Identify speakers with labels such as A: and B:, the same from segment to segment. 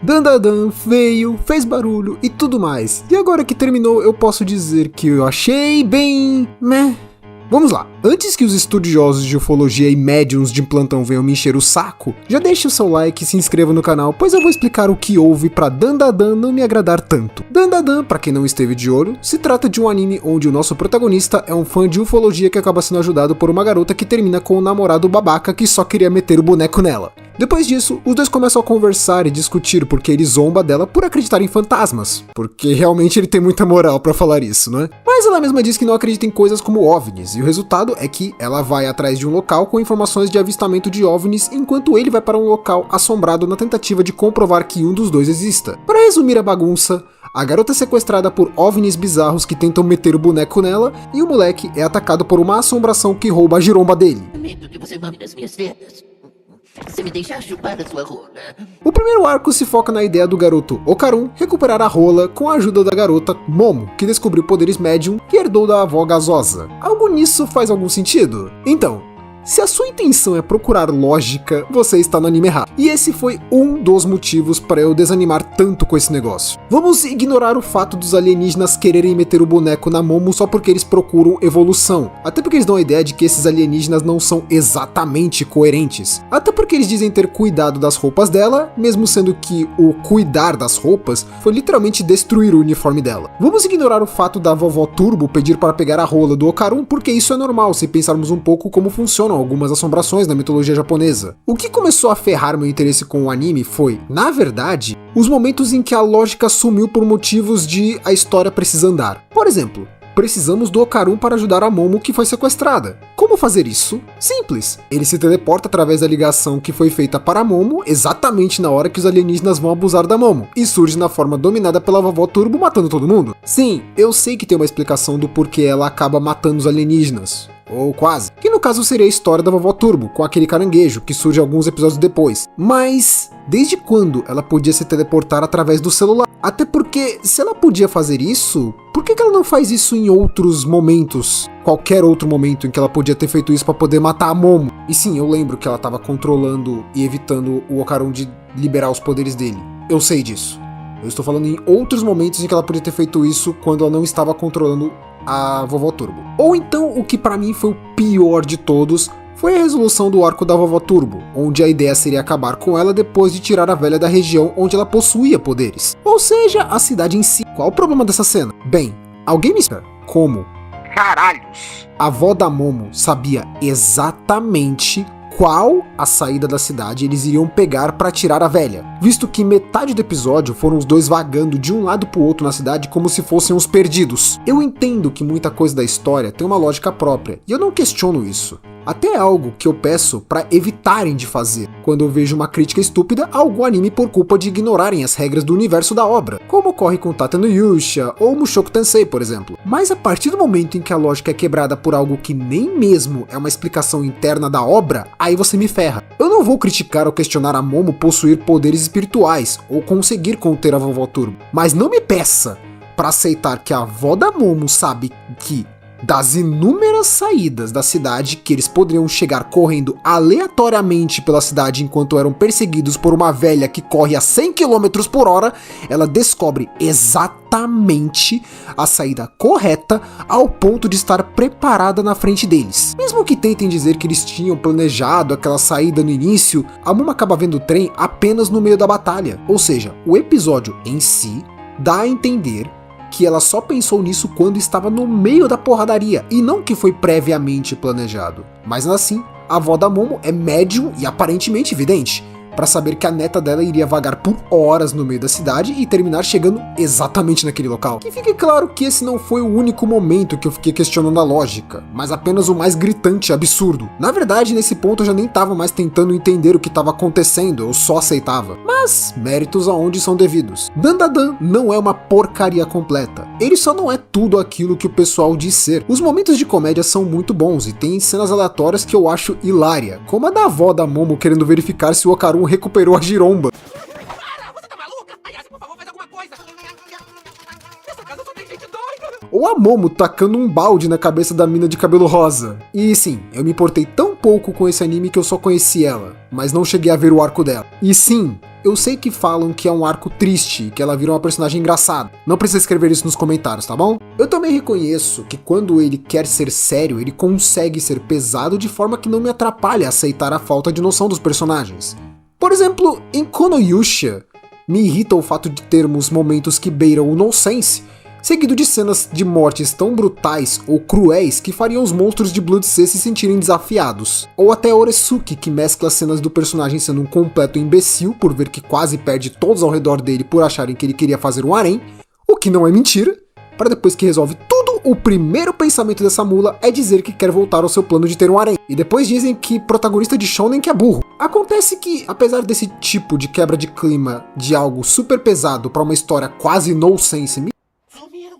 A: Dandadan veio, fez barulho e tudo mais. E agora que terminou, eu posso dizer que eu achei bem... meh. Vamos lá, antes que os estudiosos de ufologia e médiums de plantão venham me encher o saco, já deixe o seu like e se inscreva no canal, pois eu vou explicar o que houve pra Dandadan não me agradar tanto. Dandadan, pra quem não esteve de olho, se trata de um anime onde o nosso protagonista é um fã de ufologia que acaba sendo ajudado por uma garota que termina com um namorado babaca que só queria meter o boneco nela. Depois disso, os dois começam a conversar e discutir porque ele zomba dela por acreditar em fantasmas, porque realmente ele tem muita moral pra falar isso, não é? Mas ela mesma diz que não acredita em coisas como OVNIs, e o resultado é que ela vai atrás de um local com informações de avistamento de OVNIs, enquanto ele vai para um local assombrado na tentativa de comprovar que um dos dois exista. Para resumir a bagunça, a garota é sequestrada por OVNIs bizarros que tentam meter o boneco nela, e o moleque é atacado por uma assombração que rouba a giromba dele.
B: Medo que você mame nas minhas tetas. Você me deixar chupar a sua rola.
A: O primeiro arco se foca na ideia do garoto Okarun recuperar a rola com a ajuda da garota Momo, que descobriu poderes médium que herdou da avó gasosa. Algo nisso faz algum sentido? Então, se a sua intenção é procurar lógica, você está no anime errado. E esse foi um dos motivos para eu desanimar tanto com esse negócio. Vamos ignorar o fato dos alienígenas quererem meter o boneco na Momo só porque eles procuram evolução. Até porque eles dão a ideia de que esses alienígenas não são exatamente coerentes. Até porque eles dizem ter cuidado das roupas dela, mesmo sendo que o cuidar das roupas foi literalmente destruir o uniforme dela. Vamos ignorar o fato da vovó Turbo pedir para pegar a rola do Okarun, porque isso é normal se pensarmos um pouco como funcionam algumas assombrações na mitologia japonesa. O que começou a ferrar meu interesse com o anime foi, na verdade, os momentos em que a lógica sumiu por motivos de a história precisa andar. Por exemplo, precisamos do Okarun para ajudar a Momo que foi sequestrada. Como fazer isso? Simples. Ele se teleporta através da ligação que foi feita para a Momo exatamente na hora que os alienígenas vão abusar da Momo, e surge na forma dominada pela vovó Turbo matando todo mundo. Sim, eu sei que tem uma explicação do porquê ela acaba matando os alienígenas. Ou quase. Que no caso seria a história da vovó Turbo, com aquele caranguejo, que surge alguns episódios depois. Mas, desde quando ela podia se teleportar através do celular? Até porque, se ela podia fazer isso, por que ela não faz isso em outros momentos? Qualquer outro momento em que ela podia ter feito isso para poder matar a Momo. E sim, eu lembro que ela estava controlando e evitando o Okarun de liberar os poderes dele. Eu sei disso. Eu estou falando em outros momentos em que ela podia ter feito isso quando ela não estava controlando a vovó Turbo. Ou então, o que pra mim foi o pior de todos, foi a resolução do arco da vovó Turbo, onde a ideia seria acabar com ela depois de tirar a velha da região onde ela possuía poderes. Ou seja, a cidade em si. Qual o problema dessa cena? Bem, alguém me explica como
C: caralhos
A: a avó da Momo sabia exatamente qual a saída da cidade eles iriam pegar para tirar a velha, visto que metade do episódio foram os dois vagando de um lado pro outro na cidade como se fossem uns perdidos. Eu entendo que muita coisa da história tem uma lógica própria, e eu não questiono isso. Até é algo que eu peço para evitarem de fazer, quando eu vejo uma crítica estúpida a algum anime por culpa de ignorarem as regras do universo da obra, como ocorre com Tate no Yusha ou Mushoku Tensei, por exemplo. Mas a partir do momento em que a lógica é quebrada por algo que nem mesmo é uma explicação interna da obra, aí você me ferra. Eu não vou criticar ou questionar a Momo possuir poderes espirituais ou conseguir conter a vovó Turbo, mas não me peça para aceitar que a avó da Momo sabe que das inúmeras saídas da cidade que eles poderiam chegar correndo aleatoriamente pela cidade enquanto eram perseguidos por uma velha que corre a 100 km por hora, ela descobre exatamente a saída correta ao ponto de estar preparada na frente deles. Mesmo que tentem dizer que eles tinham planejado aquela saída no início, a Momo acaba vendo o trem apenas no meio da batalha. Ou seja, o episódio em si dá a entender que ela só pensou nisso quando estava no meio da porradaria, e não que foi previamente planejado. Mas assim, a avó da Momo é médium e aparentemente vidente, para saber que a neta dela iria vagar por horas no meio da cidade e terminar chegando exatamente naquele local. Que fique claro que esse não foi o único momento que eu fiquei questionando a lógica, mas apenas o mais gritante absurdo. Na verdade, nesse ponto eu já nem tava mais tentando entender o que estava acontecendo, eu só aceitava. Mas, méritos aonde são devidos. Dandadan não é uma porcaria completa. Ele só não é tudo aquilo que o pessoal diz ser. Os momentos de comédia são muito bons e tem cenas aleatórias que eu acho hilária, como a da avó da Momo querendo verificar se o Okarun recuperou a giromba.
C: Para, você tá maluca? Ayase, por favor, faz alguma coisa. Nessa casa só tem gente doida.
A: Ou a Momo tacando um balde na cabeça da mina de cabelo rosa. E sim, eu me importei tão pouco com esse anime que eu só conheci ela, mas não cheguei a ver o arco dela. E sim, eu sei que falam que é um arco triste, que ela vira uma personagem engraçada. Não precisa escrever isso nos comentários, tá bom? Eu também reconheço que quando ele quer ser sério, ele consegue ser pesado de forma que não me atrapalha a aceitar a falta de noção dos personagens. Por exemplo, em Konoyusha, me irrita o fato de termos momentos que beiram o nonsense, seguido de cenas de mortes tão brutais ou cruéis que fariam os monstros de Blood Sea se sentirem desafiados. Ou até Oresuki, que mescla cenas do personagem sendo um completo imbecil por ver que quase perde todos ao redor dele por acharem que ele queria fazer um harém, o que não é mentira, para depois que resolve tudo, o primeiro pensamento dessa mula é dizer que quer voltar ao seu plano de ter um harém. E depois dizem que protagonista de shounen que é burro. Acontece que, apesar desse tipo de quebra de clima de algo super pesado para uma história quase nonsense,
C: Sumiram.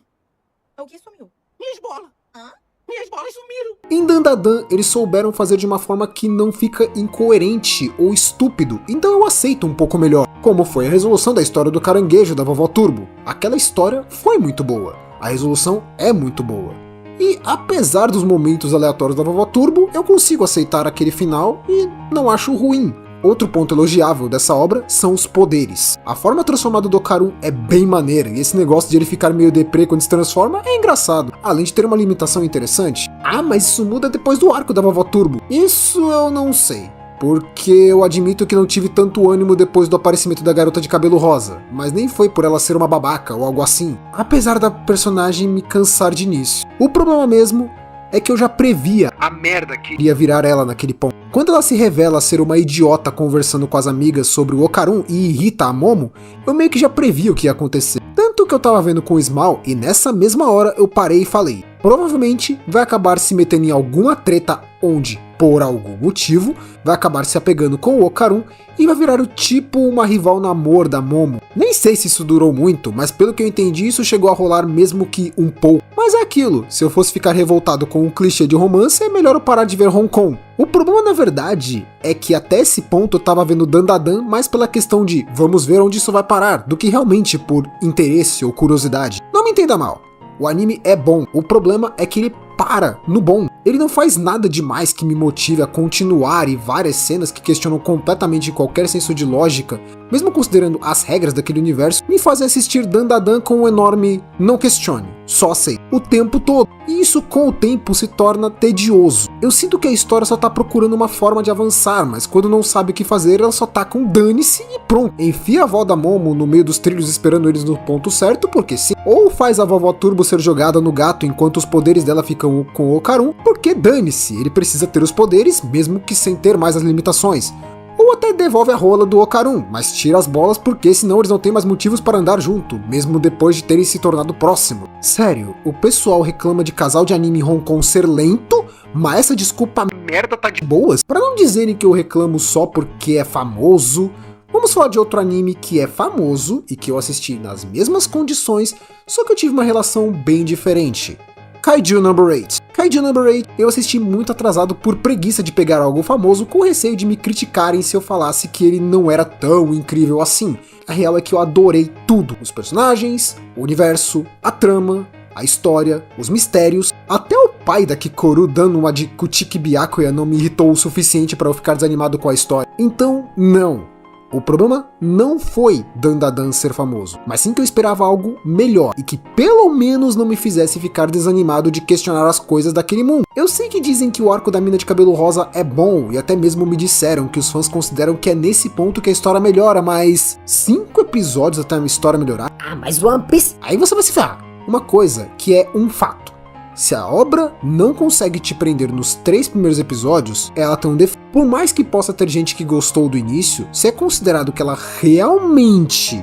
D: O que sumiu?
C: Minhas bolas.
D: Hã?
C: Minhas bolas sumiram.
A: em Dandadan, eles souberam fazer de uma forma que não fica incoerente ou estúpido, então eu aceito um pouco melhor, como foi a resolução da história do caranguejo da Vovó Turbo. Aquela história foi muito boa, a resolução é muito boa. E apesar dos momentos aleatórios da Vovó Turbo, eu consigo aceitar aquele final e não acho ruim. Outro ponto elogiável dessa obra são os poderes. A forma transformada do Okarun é bem maneira, e esse negócio de ele ficar meio deprê quando se transforma é engraçado, além de ter uma limitação interessante. Ah, mas isso muda depois do arco da Vovó Turbo. Isso eu não sei, porque eu admito que não tive tanto ânimo depois do aparecimento da garota de cabelo rosa, mas nem foi por ela ser uma babaca ou algo assim, apesar da personagem me cansar de início. O problema mesmo é que eu já previa a merda que iria virar ela naquele ponto. Quando ela se revela ser uma idiota conversando com as amigas sobre o Okarun e irrita a Momo, eu meio que já previa o que ia acontecer. Tanto que eu tava vendo com o Small e nessa mesma hora eu parei e falei, provavelmente vai acabar se metendo em alguma treta onde, por algum motivo, vai acabar se apegando com o Okarun e vai virar o tipo uma rival namor da Momo. Nem sei se isso durou muito, mas pelo que eu entendi isso chegou a rolar mesmo que um pouco. Mas é aquilo, se eu fosse ficar revoltado com um clichê de romance, é melhor eu parar de ver Hong Kong. O problema na verdade é que até esse ponto eu tava vendo Dandadan mais pela questão de vamos ver onde isso vai parar, do que realmente por interesse ou curiosidade. Não me entenda mal, o anime é bom, o problema é que ele para no bom. Ele não faz nada demais que me motive a continuar e várias cenas que questionam completamente qualquer senso de lógica, mesmo considerando as regras daquele universo, me fazem assistir Dandadan com um enorme não questione, só aceite, o tempo todo. E isso com o tempo se torna tedioso. Eu sinto que a história só tá procurando uma forma de avançar, mas quando não sabe o que fazer, ela só tá com dane-se e pronto. Enfia a avó da Momo no meio dos trilhos esperando eles no ponto certo, porque sim. Ou faz a vovó Turbo ser jogada no gato enquanto os poderes dela ficam com o Okarun, porque dane-se, ele precisa ter os poderes, mesmo que sem ter mais as limitações. Ou até devolve a rola do Okarun, mas tira as bolas porque senão eles não têm mais motivos para andar junto, mesmo depois de terem se tornado próximo. Sério, o pessoal reclama de casal de anime em Hong Kong ser lento, mas essa desculpa merda tá de boas? Pra não dizerem que eu reclamo só porque é famoso, vamos falar de outro anime que é famoso e que eu assisti nas mesmas condições, só que eu tive uma relação bem diferente. Kaiju Number 8. Kaiju Number 8 eu assisti muito atrasado por preguiça de pegar algo famoso com receio de me criticarem se eu falasse que ele não era tão incrível assim. A real é que eu adorei tudo. Os personagens, o universo, a trama, a história, os mistérios, até o pai da Kikoru dando uma de Kuchiki Byakuya não me irritou o suficiente para eu ficar desanimado com a história. Então, não. O problema não foi Dandadan ser famoso, mas sim que eu esperava algo melhor e que pelo menos não me fizesse ficar desanimado de questionar as coisas daquele mundo. Eu sei que dizem que o arco da mina de cabelo rosa é bom e até mesmo me disseram que os fãs consideram que é nesse ponto que a história melhora, mas 5 episódios até a história melhorar?
D: Ah, mas One Piece...
A: Aí você vai se ferrar. Uma coisa que é um fato. Se a obra não consegue te prender nos 3 primeiros episódios, ela tem um defeito. Por mais que possa ter gente que gostou do início, se é considerado que ela realmente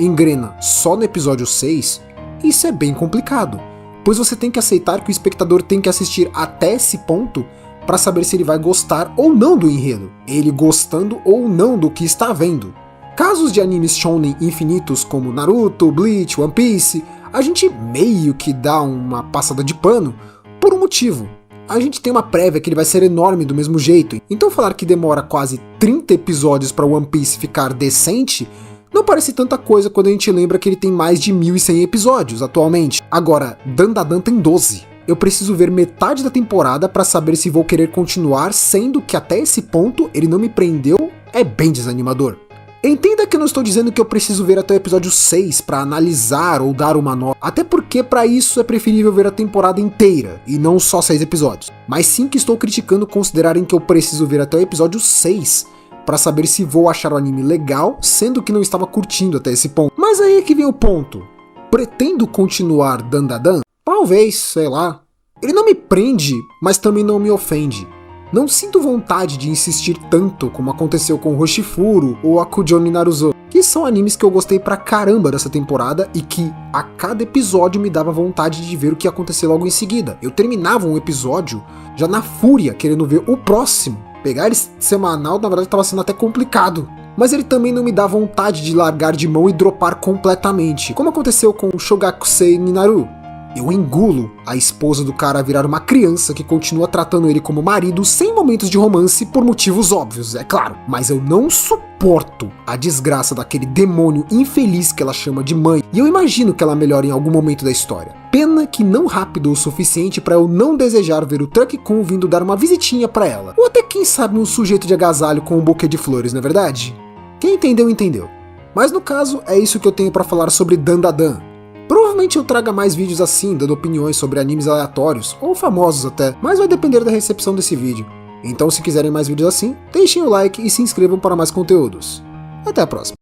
A: engrena só no episódio 6, isso é bem complicado. Pois você tem que aceitar que o espectador tem que assistir até esse ponto para saber se ele vai gostar ou não do enredo, ele gostando ou não do que está vendo. Casos de animes shounen infinitos como Naruto, Bleach, One Piece, a gente meio que dá uma passada de pano por um motivo. A gente tem uma prévia que ele vai ser enorme do mesmo jeito, então falar que demora quase 30 episódios para One Piece ficar decente não parece tanta coisa quando a gente lembra que ele tem mais de 1.100 episódios atualmente. Agora, Dandadan tem 12. Eu preciso ver metade da temporada para saber se vou querer continuar, sendo que até esse ponto ele não me prendeu, é bem desanimador. Entenda que eu não estou dizendo que eu preciso ver até o episódio 6 para analisar ou dar uma nota, até porque para isso é preferível ver a temporada inteira e não só 6 episódios. Mas sim que estou criticando considerarem que eu preciso ver até o episódio 6 para saber se vou achar o anime legal, sendo que não estava curtindo até esse ponto. Mas aí é que vem o ponto. Pretendo continuar Dandadan? Talvez, sei lá. Ele não me prende, mas também não me ofende. Não sinto vontade de insistir tanto como aconteceu com Hoshifuro ou Akujoni Naruzo, que são animes que eu gostei pra caramba dessa temporada e que a cada episódio me dava vontade de ver o que ia acontecer logo em seguida. Eu terminava um episódio já na fúria, querendo ver o próximo. Pegar ele semanal, na verdade, estava sendo até complicado. Mas ele também não me dá vontade de largar de mão e dropar completamente, como aconteceu com Shogakusei Ninaru. Eu engulo a esposa do cara virar uma criança que continua tratando ele como marido sem momentos de romance por motivos óbvios, é claro. Mas eu não suporto a desgraça daquele demônio infeliz que ela chama de mãe, e eu imagino que ela melhore em algum momento da história. Pena que não rápido o suficiente para eu não desejar ver o Truck-kun vindo dar uma visitinha pra ela. Ou até quem sabe um sujeito de agasalho com um buquê de flores, não é verdade? Quem entendeu, entendeu. Mas no caso, é isso que eu tenho pra falar sobre Dandadan. Provavelmente eu traga mais vídeos assim, dando opiniões sobre animes aleatórios, ou famosos até, mas vai depender da recepção desse vídeo. Então se quiserem mais vídeos assim, deixem o like e se inscrevam para mais conteúdos. Até a próxima.